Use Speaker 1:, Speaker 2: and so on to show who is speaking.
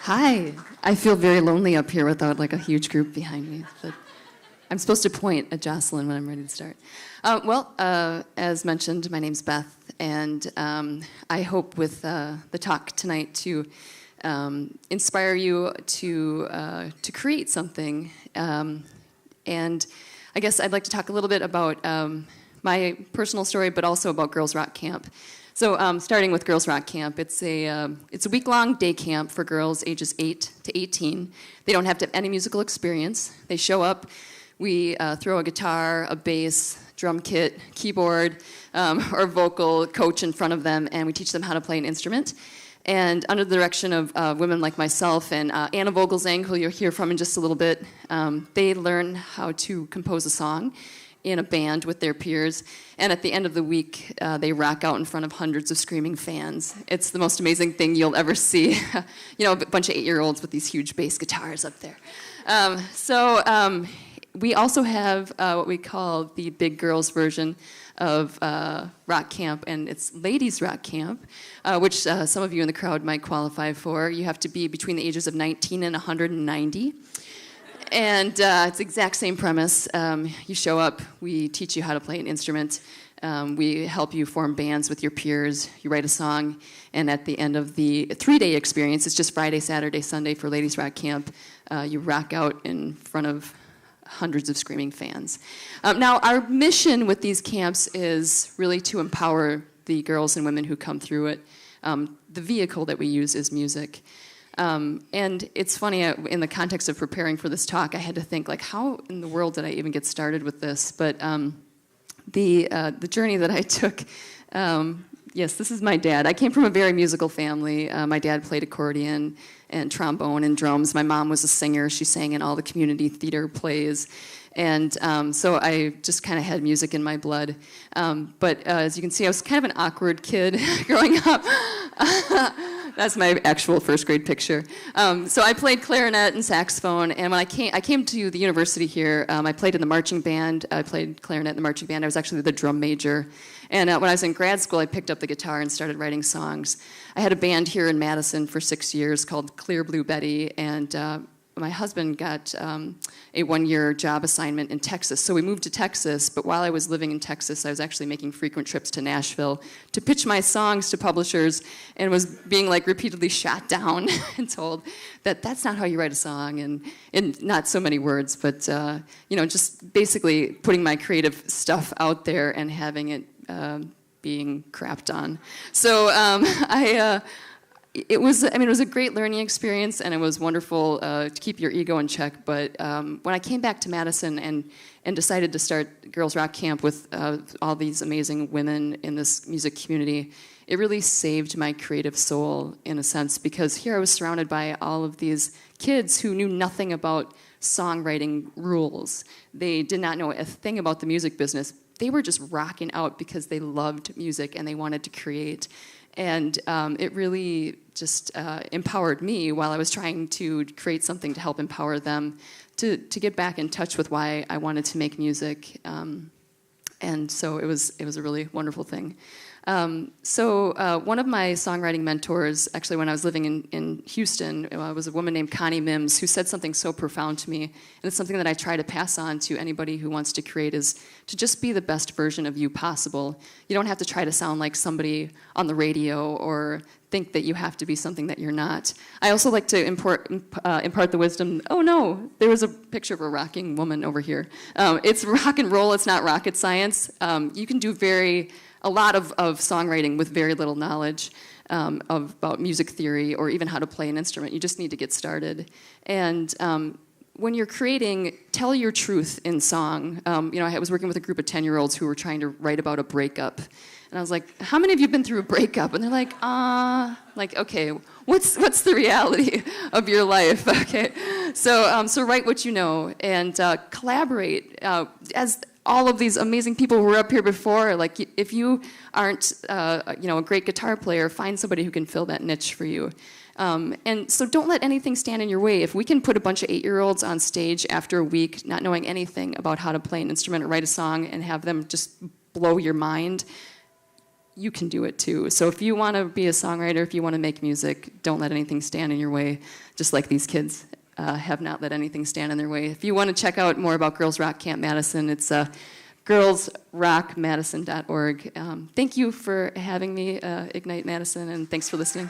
Speaker 1: Hi. I feel very lonely up here without like a huge group behind me. But I'm supposed to point at Jocelyn when I'm ready to start. As mentioned, my name's Beth, and I hope with the talk tonight to inspire you to create something. And I guess I'd like to talk a little bit about my personal story, but also about Girls Rock Camp. So starting with Girls Rock Camp, it's a week-long day camp for girls ages 8 to 18. They don't have to have any musical experience. They show up, we throw a guitar, a bass, drum kit, keyboard, or vocal coach in front of them, and we teach them how to play an instrument. And under the direction of women like myself and Anna Vogelzang, who you'll hear from in just a little bit, they learn how to compose a song in a band with their peers, and at the end of the week, they rock out in front of hundreds of screaming fans. It's the most amazing thing you'll ever see. A bunch of 8-year-olds with these huge bass guitars up there. We also have what we call the big girls version of rock camp, and it's ladies rock camp, which some of you in the crowd might qualify for. You have to be between the ages of 19 and 190. And it's the exact same premise. You show up, we teach you how to play an instrument, we help you form bands with your peers, you write a song, and at the end of the 3-day experience, it's just Friday, Saturday, Sunday for Ladies Rock Camp, you rock out in front of hundreds of screaming fans. Now, our mission with these camps is really to empower the girls and women who come through it. The vehicle that we use is music. And it's funny, in the context of preparing for this talk, I had to think, like, how in the world did I even get started with this? But the journey that I took, yes, this is my dad. I came from a very musical family. My dad played accordion and trombone and drums. My mom was a singer. She sang in all the community theater plays. And so I just kind of had music in my blood. But as you can see, I was kind of an awkward kid growing up. That's my actual first grade picture. So I played clarinet and saxophone, and when I came to the university here, I played in the marching band. I played clarinet in the marching band. I was actually the drum major. And when I was in grad school, I picked up the guitar and started writing songs. I had a band here in Madison for 6 years called Clear Blue Betty, and my husband got a 1-year job assignment in Texas. So we moved to Texas, but while I was living in Texas, I was actually making frequent trips to Nashville to pitch my songs to publishers, and was being like repeatedly shot down and told that that's not how you write a song, and in not so many words, but just basically putting my creative stuff out there and having it being crapped on. So It was a great learning experience, and it was wonderful to keep your ego in check. But when I came back to Madison and decided to start Girls Rock Camp with all these amazing women in this music community, it really saved my creative soul in a sense, because here I was surrounded by all of these kids who knew nothing about songwriting rules. They did not know a thing about the music business. They were just rocking out because they loved music and they wanted to create. And it really just empowered me while I was trying to create something to help empower them to get back in touch with why I wanted to make music. And so it was a really wonderful thing. One of my songwriting mentors, actually when I was living in Houston, was a woman named Connie Mims, who said something so profound to me, and it's something that I try to pass on to anybody who wants to create, is to just be the best version of you possible. You don't have to try to sound like somebody on the radio or think that you have to be something that you're not. I also like to impart the wisdom, oh no, there was a picture of a rocking woman over here. It's rock and roll, it's not rocket science. You can do a lot of songwriting with very little knowledge about music theory or even how to play an instrument. You just need to get started. And when you're creating, tell your truth in song. I was working with a group of 10-year-olds who were trying to write about a breakup. And I was like, how many of you have been through a breakup? And they're like, okay, what's the reality of your life? Okay, so write what you know and collaborate. As all of these amazing people who were up here before, like if you aren't a great guitar player, find somebody who can fill that niche for you. And so don't let anything stand in your way. If we can put a bunch of 8-year-olds on stage after a week not knowing anything about how to play an instrument or write a song and have them just blow your mind, you can do it too. So if you want to be a songwriter, if you want to make music, don't let anything stand in your way, just like these kids have not let anything stand in their way. If you want to check out more about Girls Rock Camp Madison, it's girlsrockmadison.org. Thank you for having me, Ignite Madison, and thanks for listening.